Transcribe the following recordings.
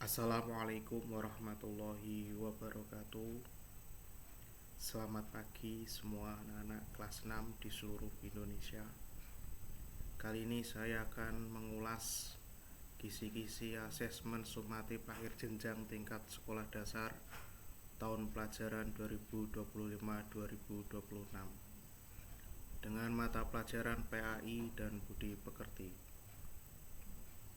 Assalamualaikum warahmatullahi wabarakatuh. Selamat pagi semua anak-anak kelas 6 di seluruh Indonesia. Kali ini saya akan mengulas kisi-kisi asesmen sumatif akhir jenjang tingkat sekolah dasar tahun pelajaran 2025-2026 dengan mata pelajaran PAI dan Budi Pekerti.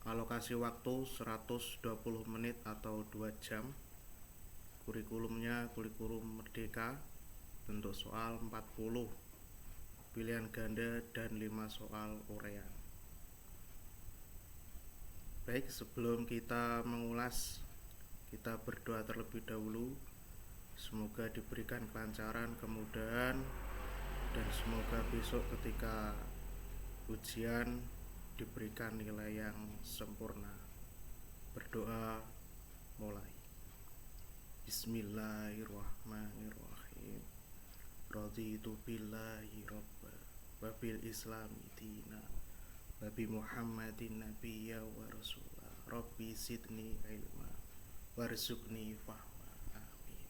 Alokasi waktu 120 menit atau 2 jam. Kurikulumnya kurikulum merdeka. Bentuk soal 40, pilihan ganda dan 5 soal urean. Baik, sebelum kita mengulas, kita berdoa terlebih dahulu. Semoga diberikan kelancaran, kemudahan, dan semoga besok ketika ujian diberikan nilai yang sempurna. Berdoa mulai. Bismillahirrahmanirrahim. Raditu billahi robba wa bil islami dina wa bi muhammadin nabiyya wa rasulah. Rabbi zidni ilma warzuqni fahma. Amin.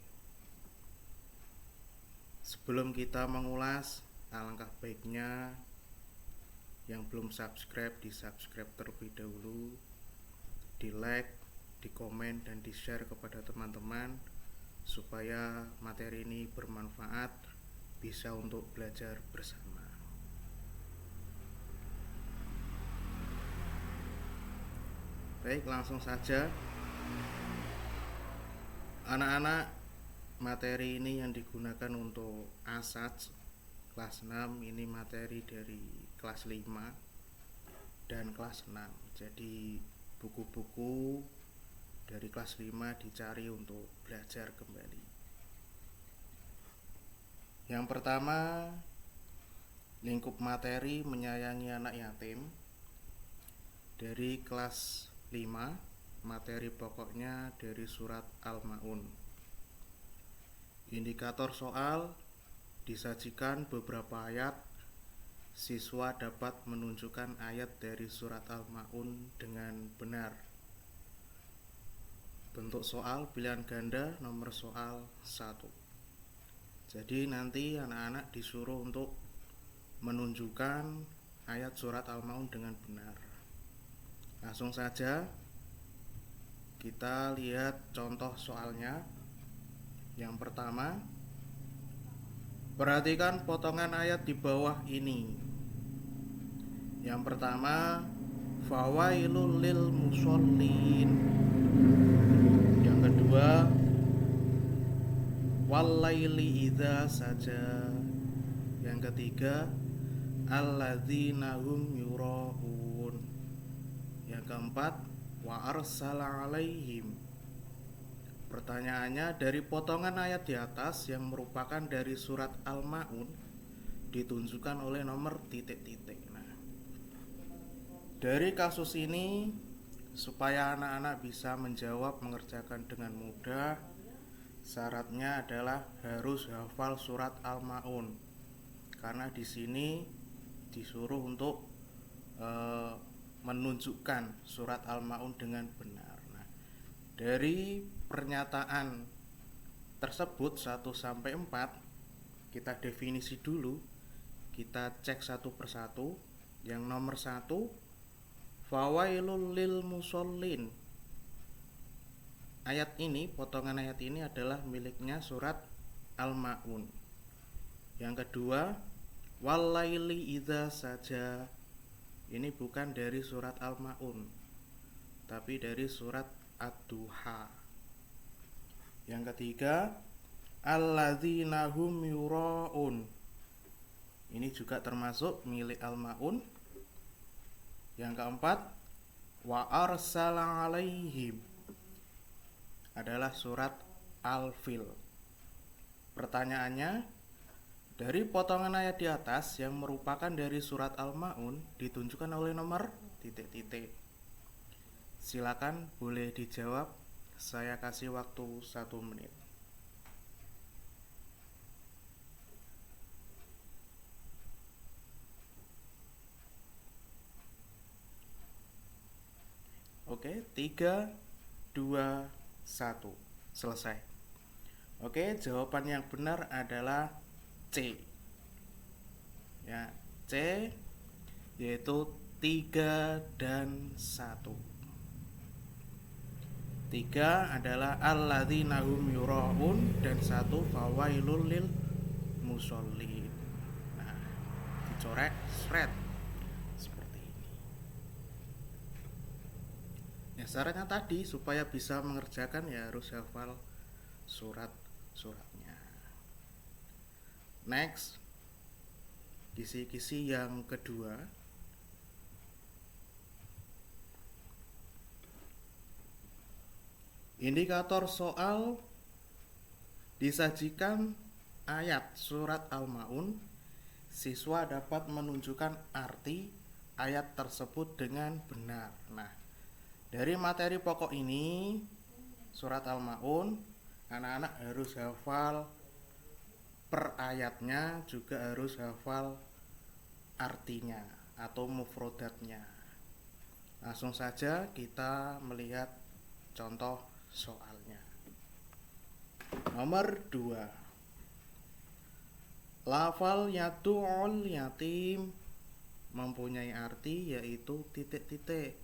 Sebelum kita mengulas, alangkah baiknya yang belum subscribe, di subscribe terlebih dahulu, di like, di komen, dan di share kepada teman-teman supaya materi ini bermanfaat, bisa untuk belajar bersama. Baik, langsung saja. Anak-anak, materi ini yang digunakan untuk ASAT kelas 6, ini materi dari kelas 5 dan kelas 6. Jadi buku-buku dari kelas 5 dicari untuk belajar kembali. Yang pertama, lingkup materi menyayangi anak yatim. Dari kelas 5, materi pokoknya dari surat Al-Ma'un. Indikator soal disajikan beberapa ayat. Siswa dapat menunjukkan ayat dari surat Al-Ma'un dengan benar. Bentuk soal pilihan ganda nomor soal 1. Jadi nanti anak-anak disuruh untuk menunjukkan ayat surat Al-Ma'un dengan benar. Langsung saja kita lihat contoh soalnya. Yang pertama, perhatikan potongan ayat di bawah ini. Yang pertama, fawailul lil mushollin. Yang kedua, wallaili idza saja. Yang ketiga, alladzina hum yuraun. Yang keempat, wa arsala alaihim. Pertanyaannya, dari potongan ayat di atas yang merupakan dari surat Al-Ma'un ditunjukkan oleh nomor titik-titik. Nah, dari kasus ini, supaya anak-anak bisa menjawab, mengerjakan dengan mudah, syaratnya adalah harus hafal surat Al-Ma'un. Karena di sini disuruh untuk menunjukkan surat Al-Ma'un dengan benar. Nah, dari pernyataan tersebut 1 sampai 4 kita definisi dulu. Kita cek satu persatu. Yang nomor 1, fawailul lil mushollin. Ayat ini, potongan ayat ini adalah miliknya surat Al-Ma'un. Yang kedua, wallaili idza saja. Ini bukan dari surat Al-Ma'un, tapi dari surat Ad-Duha. Yang ketiga, alladzina hum yuraun. Ini juga termasuk milik Al-Ma'un. Yang keempat, wa arsala alaihim adalah surat Al-Fil. Pertanyaannya, dari potongan ayat di atas yang merupakan dari surat Al-Ma'un ditunjukkan oleh nomor titik-titik. Silakan boleh dijawab. Saya kasih waktu 1 menit. Oke, 3, 2, 1. Selesai. Oke, jawaban yang benar adalah C. Ya, C yaitu 3 dan 1. 3 adalah alladzina hum yura'un dan 1 fawailul lil mushollin. Nah, dicoret seret seperti ini. Ya, syaratnya tadi supaya bisa mengerjakan ya harus hafal surat-suratnya. Next, kisi-kisi yang kedua. Indikator soal disajikan ayat surat Al-Ma'un. Siswa dapat menunjukkan arti ayat tersebut dengan benar. Nah, dari materi pokok ini, surat Al-Ma'un, anak-anak harus hafal per ayatnya, juga harus hafal artinya atau mufrodatnya. Langsung saja kita melihat contoh soalnya. Nomor 2. Lafal yadu'ul yatim mempunyai arti yaitu titik-titik.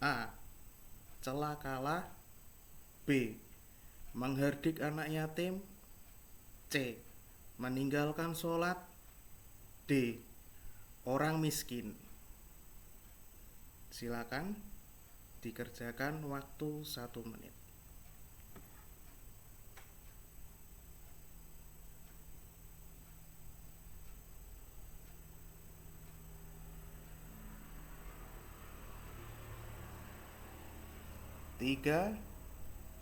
A. Celakalah. B. Mengherdik anak yatim. C. Meninggalkan sholat. D. Orang miskin. Silakan dikerjakan waktu 1 menit. Tiga,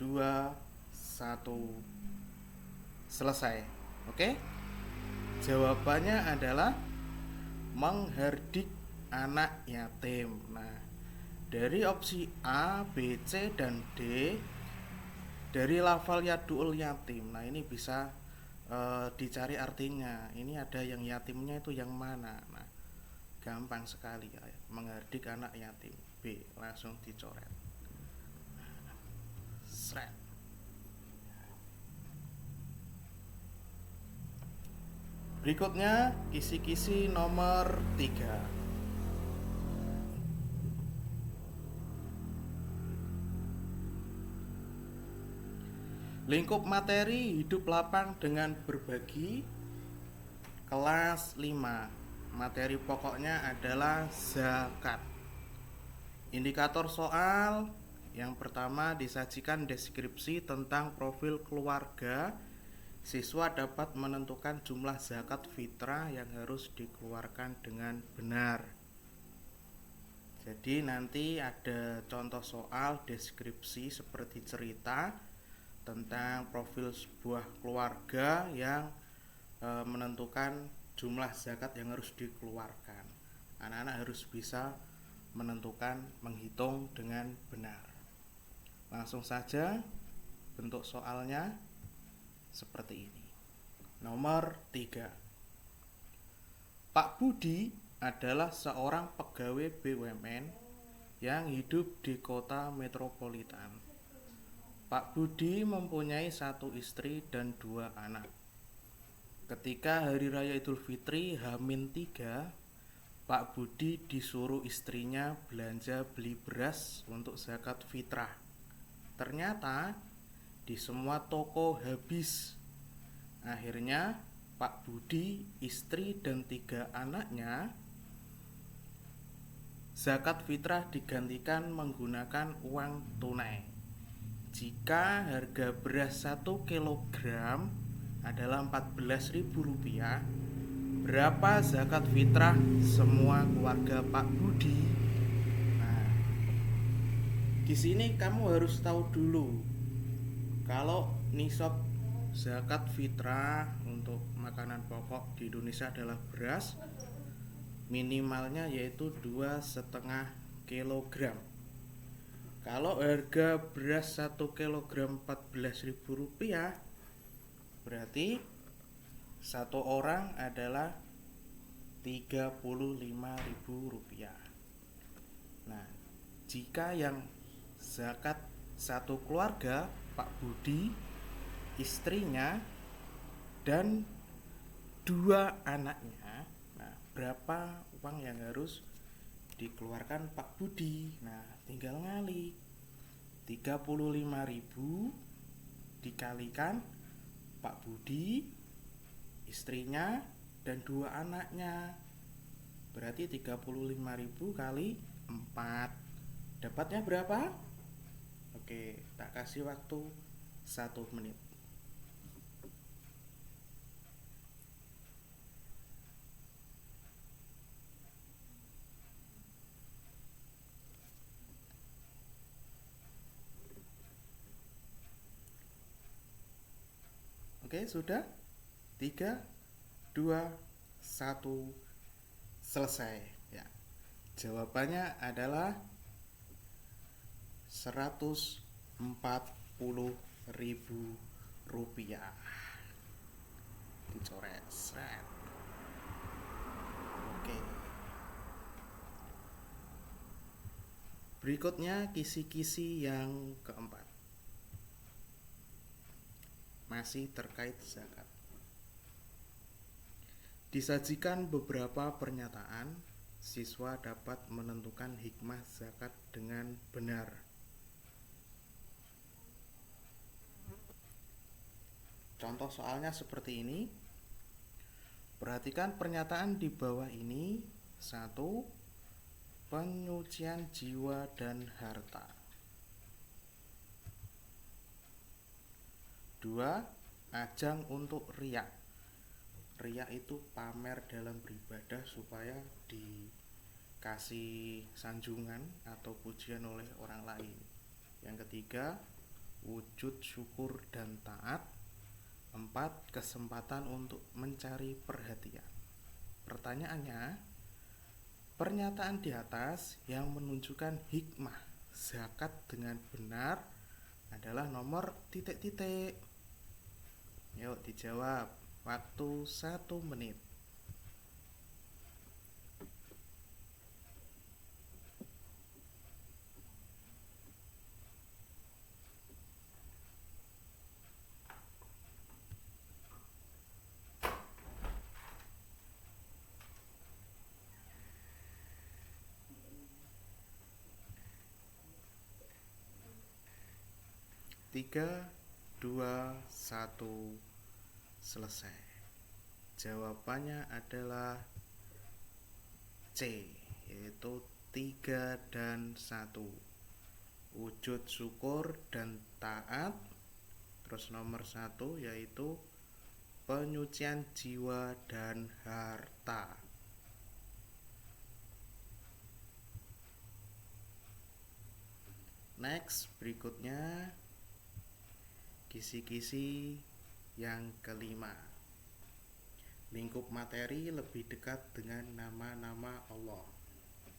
2, 1. Selesai. Oke? Jawabannya adalah mengherdik anak yatim. Nah, dari opsi A, B, C, dan D dari lafal yadu'ul yatim. Nah, ini bisa dicari artinya. Ini ada yang yatimnya itu yang mana? Nah, gampang sekali ya. Mengherdik anak yatim. B, langsung dicoret. Seret. Berikutnya kisi-kisi nomor 3. Lingkup materi hidup lapang dengan berbagi. Kelas 5. Materi pokoknya adalah zakat. Indikator soal yang pertama disajikan deskripsi tentang profil keluarga. Siswa dapat menentukan jumlah zakat fitrah yang harus dikeluarkan dengan benar. Jadi nanti ada contoh soal deskripsi seperti cerita tentang profil sebuah keluarga yang menentukan jumlah zakat yang harus dikeluarkan. Anak-anak harus bisa menentukan, menghitung dengan benar. Langsung saja bentuk soalnya seperti ini. Nomor 3. Pak Budi adalah seorang pegawai BUMN yang hidup di kota metropolitan. Pak Budi mempunyai 1 istri dan 2 anak. Ketika hari raya Idul Fitri H-3, Pak Budi disuruh istrinya belanja beli beras untuk zakat fitrah. Ternyata di semua toko habis. Akhirnya Pak Budi, istri dan 3 anaknya zakat fitrah digantikan menggunakan uang tunai. Jika harga beras 1 kilogram adalah Rp14.000, berapa zakat fitrah semua keluarga Pak Budi? Nah, di sini kamu harus tahu dulu kalau nisab zakat fitrah untuk makanan pokok di Indonesia adalah beras, minimalnya yaitu 2,5 kilogram. Kalau harga beras 1 kilogram Rp14.000, berarti satu orang adalah Rp35.000. Nah, jika yang zakat satu keluarga, Pak Budi, istrinya, dan dua anaknya, nah berapa uang yang harus dikeluarkan Pak Budi? Nah tinggal ngali 35.000 dikalikan Pak Budi, istrinya, dan dua anaknya, berarti 35.000 kali 4. Dapatnya berapa? Oke, tak kasih waktu 1 menit. Oke, sudah? 3, 2, 1, selesai. Ya. Jawabannya adalah 140.000 rupiah. Dicoret. Seret. Oke. Berikutnya kisi-kisi yang keempat. Masih terkait zakat. Disajikan beberapa pernyataan, siswa dapat menentukan hikmah zakat dengan benar. Contoh soalnya seperti ini. Perhatikan pernyataan di bawah ini. 1. Penyucian jiwa dan harta. 2. Ajang untuk riya. Riya itu pamer dalam beribadah supaya dikasih sanjungan atau pujian oleh orang lain. Yang ketiga, wujud syukur dan taat. 4. Kesempatan untuk mencari perhatian. Pertanyaannya, pernyataan di atas yang menunjukkan hikmah zakat dengan benar adalah nomor titik-titik. Yuk dijawab. Waktu 1 menit. Tiga, dua, satu, selesai. Jawabannya adalah C, yaitu 3 dan 1. Wujud syukur dan taat. Terus nomor 1 yaitu penyucian jiwa dan harta. Next, berikutnya kisi-kisi yang kelima. Lingkup materi lebih dekat dengan nama-nama Allah.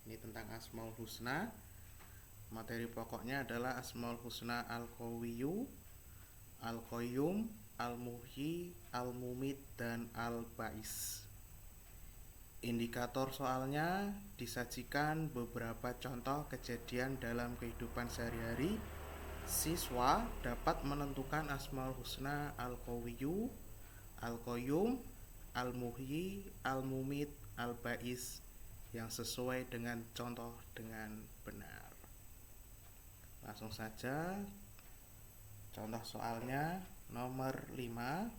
Ini tentang Asmaul Husna. Materi pokoknya adalah Asmaul Husna Al-Qawiyyu, Al-Qayyum, Al-Muhyi, Al-Mumit, dan Al-Ba'is. Indikator soalnya disajikan beberapa contoh kejadian dalam kehidupan sehari-hari. Siswa dapat menentukan Asmaul Husna Al-Qawiyyu, Al-Qayyum, Al-Muhyi, Al-Mumit, Al-Ba'is yang sesuai dengan contoh dengan benar. Langsung saja. Contoh soalnya nomor 5.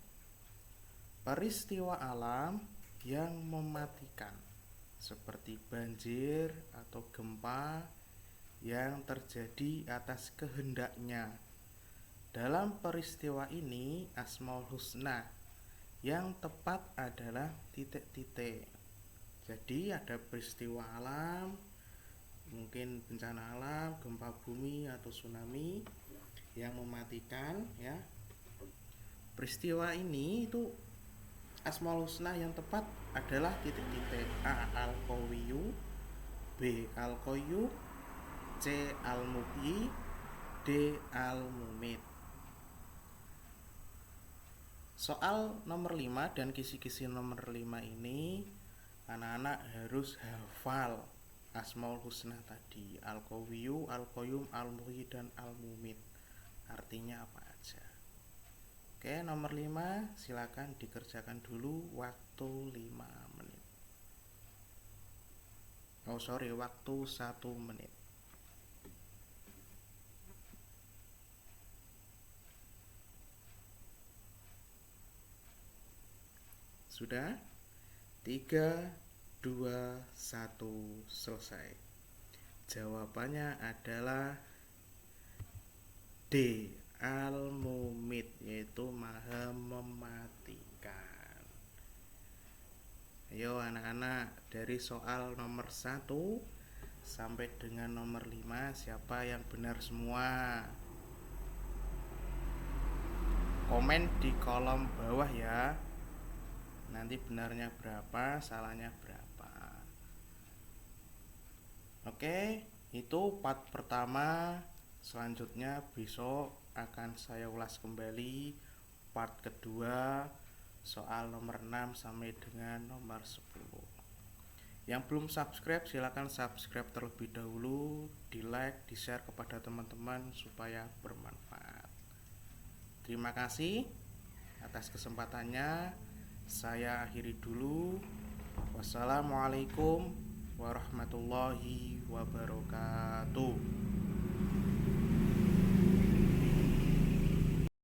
Peristiwa alam yang mematikan seperti banjir atau gempa yang terjadi atas kehendaknya. Dalam peristiwa ini Asmaul Husna yang tepat adalah titik-titik. Jadi ada peristiwa alam, mungkin bencana alam, gempa bumi atau tsunami yang mematikan ya. Peristiwa ini itu Asmaul Husna yang tepat adalah titik-titik. A. Al-Qawiyyu, B. Al-Qayyum, C. Al-Muhyi, D. Al-Mumit. Soal nomor 5 dan kisi-kisi nomor 5 ini anak-anak harus hafal Asmaul Husna tadi, Al-Qawiyyu, Al-Qayyum, Al-Muhyi, dan Al-Mumit. Artinya apa aja. Oke, nomor 5, silakan dikerjakan dulu waktu 5 menit. Oh sorry, waktu 1 menit. Sudah? 3, 2, 1, selesai. Jawabannya adalah D, Al-Mumit, yaitu Maha Mematikan. Ayo anak-anak, dari soal nomor 1 sampai dengan nomor 5, siapa yang benar semua? Komen di kolom bawah ya. Nanti benarnya berapa, salahnya berapa. Oke, itu part pertama. Selanjutnya besok akan saya ulas kembali part kedua, soal nomor 6 sampai dengan nomor 10. Yang belum subscribe silahkan subscribe terlebih dahulu, di like, di share kepada teman-teman supaya bermanfaat. Terima kasih atas kesempatannya. Saya akhiri dulu. Wassalamualaikum warahmatullahi wabarakatuh.